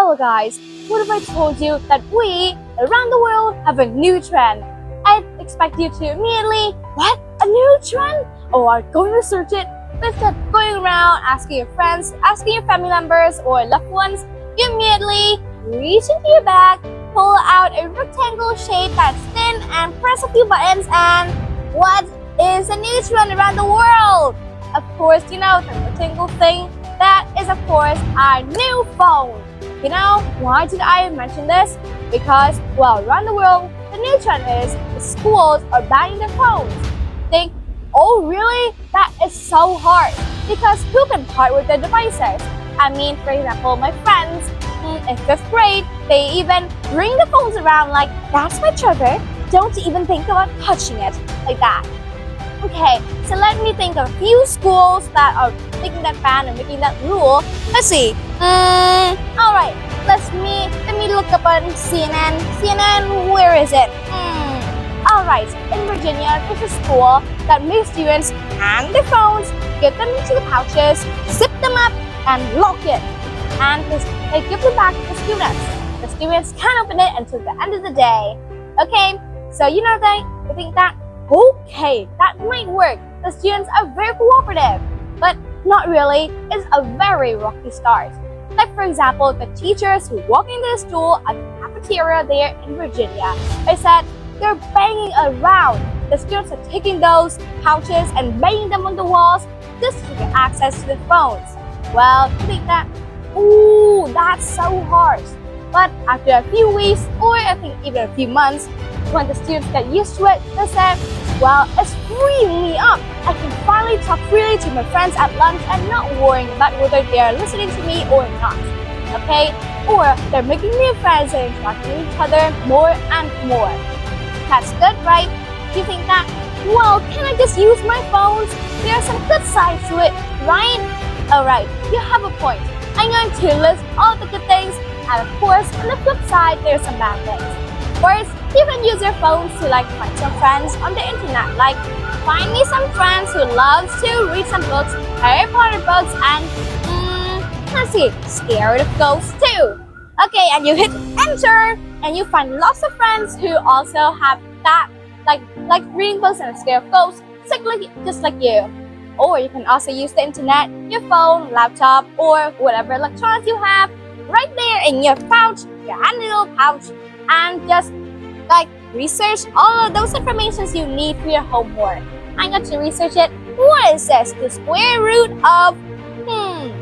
Well guys, what if I told you that we, around the world, have a new trend? I'd expect you to immediately, what? A new trend? Oh, are going to research it? Instead of going around asking your friends, asking your family members or loved ones, you immediately reach into your bag, pull out a rectangle shape that's thin and press a few buttons and what is a new trend around the world? Of course, you know, the rectangle thing, that is of course our new phone. You know, why did I mention this? Because, well, around the world, the new trend is the schools are banning their phones. Think, oh really? That is so hard. Because who can part with their devices? I mean, for example, my friends in 5th grade, they even bring the phones around like, that's my treasure. Don't even think about touching it, like that. Okay, so let me think of a few schools that are making that ban and making that rule. Let's see. Alright, let me look up on CNN. CNN, where is it? Alright, in Virginia, there's a school that makes students hand their phones, get them into the pouches, zip them up, and lock it. And they give them back to the students. The students can't open it until the end of the day. Okay, so you know they think that, okay, that might work. The students are very cooperative, but not really. It's a very rocky start. Like for example, the teachers who walk into the school at the cafeteria there in Virginia, they said they're banging around. The students are taking those pouches and banging them on the walls just to get access to the phones. Well, you think that, ooh, that's so harsh. But after a few weeks, or I think even a few months, when the students get used to it, they said, well, it's freeing me up. I can finally talk freely to my friends at lunch and not worrying about whether they're listening to me or not. Okay? Or they're making new friends and interacting with each other more and more. That's good, right? Do you think that, well, can I just use my phones? There are some good sides to it, right? Alright, you have a point. I'm going to list all the good things, and of course, on the flip side, there are some bad things. First, you can use your phones to find some friends on the internet. Like, find me some friends who loves to read some books, Harry Potter books, and let's see, scared of ghosts too. Okay, and you hit enter, and you find lots of friends who also have that, like reading books and scared of ghosts, just like you. Or you can also use the internet, your phone, laptop, or whatever electronics you have, right there in your pouch, your handy little pouch, and just research all of those informations you need for your homework. I'm going to research it. What is this? The square root of,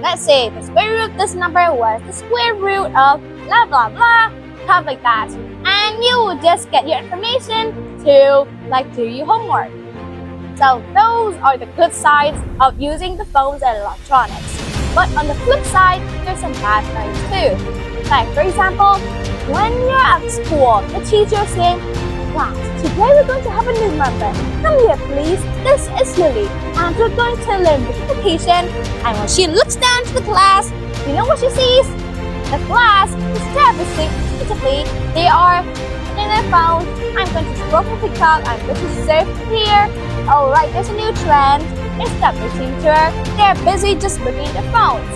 let's see, the square root of this number was the square root of blah blah blah, stuff like that. And you will just get your information to do your homework. So those are the good sides of using the phones and electronics. But on the flip side, there's some bad things too. Like for example, when you're at school, the teacher is saying, class, today we're going to have a new member. Come here please, this is Lily, and we're going to learn multiplication. And when she looks down to the class, you know what she sees? The class is devastatingly, they are in their phones. I'm going to scroll for TikTok, I'm going to surf here. Alright, there's a new trend. Instead of listening to her, they're busy just looking at their phones.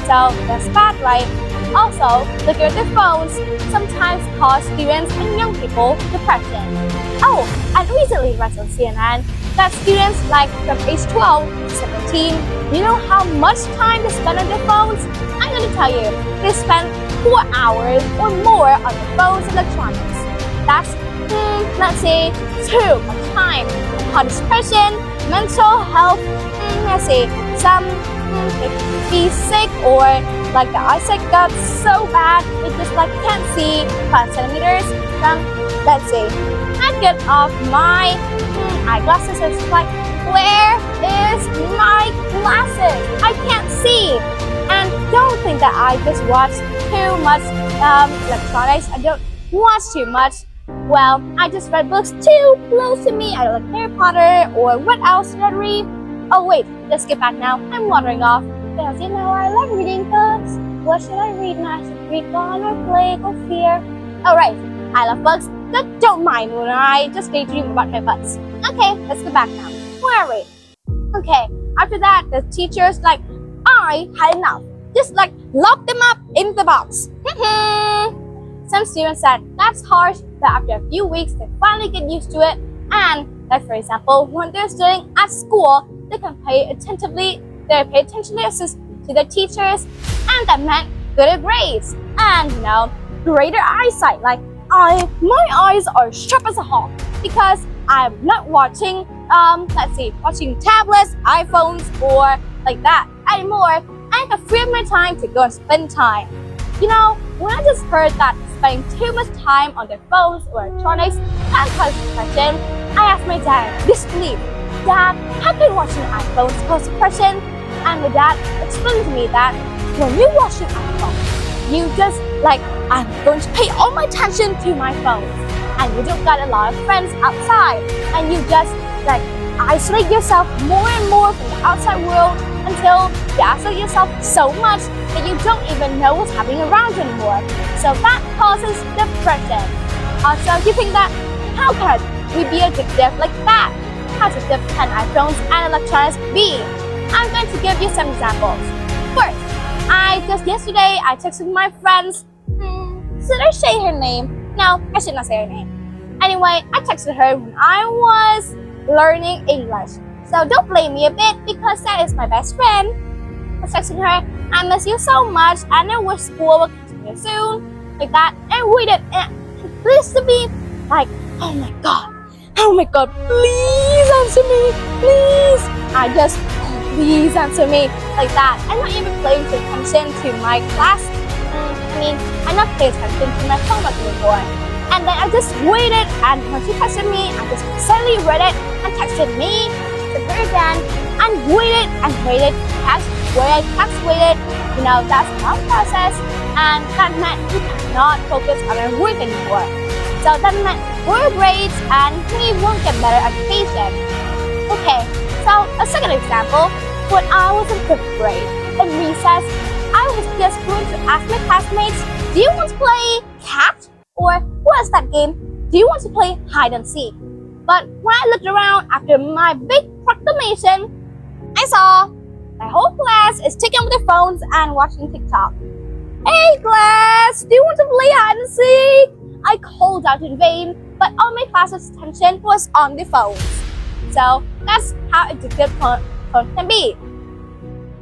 So that's bad, right? Also, looking at their phones sometimes cause students and young people depression. Oh, and recently read on CNN that students from age 12 to 17, you know how much time they spend on their phones? I'm going to tell you, they spend 4 hours or more on their phones and electronics. That's, let's say, too much time. Cause depression, mental health, let's see, some be sick or the eyesight got so bad it just can't see 5 centimeters from, let's see, I get off my eyeglasses and it's where is my glasses? I can't see. And don't think that I just watch too much electronics. I don't watch too much. Well, I just read books too close to me. I like Harry Potter, or what else did I read? Oh wait, let's get back now. I'm wandering off. Because you know I love reading books. What should I read now? I should read Gone or Plague or Fear. Alright, I love books. Don't mind when I just daydream about my books. Okay, let's go back now. Where are we? Okay, after that, the teacher's I had enough. Just lock them up in the box. Some students said that's harsh, but after a few weeks, they finally get used to it. And, like for example, when they're studying at school, they can pay attention to their teachers, and that meant good grades and greater eyesight. Like my eyes are sharp as a hawk because I'm not watching watching tablets, iPhones, or like that anymore. I can free up my time to go and spend time. When I just heard that spending too much time on their phones or electronics can cause depression, I asked my dad in disbelief, "Dad, how can watching iPhones cause depression?" And my dad explained to me that when you watch an iPhone, you just I'm going to pay all my attention to my phone, and you don't got a lot of friends outside, and you just isolate yourself more and more from the outside world until you isolate yourself so much that you don't even know what's happening around you anymore. So that causes depression. Also, you think that how can we be addictive like that? How addictive can iPhones and electronics be? I'm going to give you some examples. First, yesterday I texted my friends. Should I say her name? No, I should not say her name. Anyway, I texted her when I was learning English. So don't blame me a bit because that is my best friend. I was texting her, "I miss you so much and I wish school will continue soon." Like that. And waited and please to be like, oh my god, please answer me, please. Please answer me like that. I'm not even paying attention to my class. I'm not paying attention to my homework anymore. And then I just waited, and when she texted me, I just suddenly read it and texted me, to her again, and waited, waited. That's a long process, and that meant we cannot focus on our work anymore. So that meant poor grades, and we won't get better education. Okay, so a second example, when I was in 5th grade, in recess, I was just going to ask my classmates, "Do you want to play cat?" Or what is that game? "Do you want to play hide and seek?" But when I looked around after my big proclamation, I saw my whole class is taking up their phones and watching TikTok. "Hey class, do you want to play hide and seek?" I called out in vain, but all my class's attention was on the phones. So that's how addictive phone can be.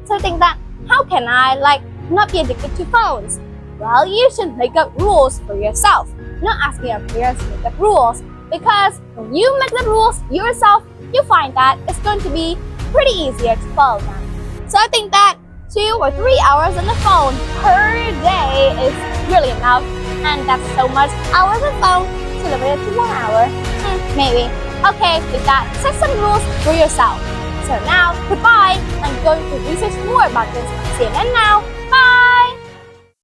So I think that how can I not be addicted to phones? Well, you should make up rules for yourself, not asking your parents to make up rules, because when you make the rules yourself, you find that it's going to be pretty easier to follow them. So I think that 2 or 3 hours on the phone per day is really enough, and that's so much hours on the phone to limit it to 1 hour. Maybe. Okay, with that, set some rules for yourself. So now, goodbye. I'm going to research more about this on CNN Now.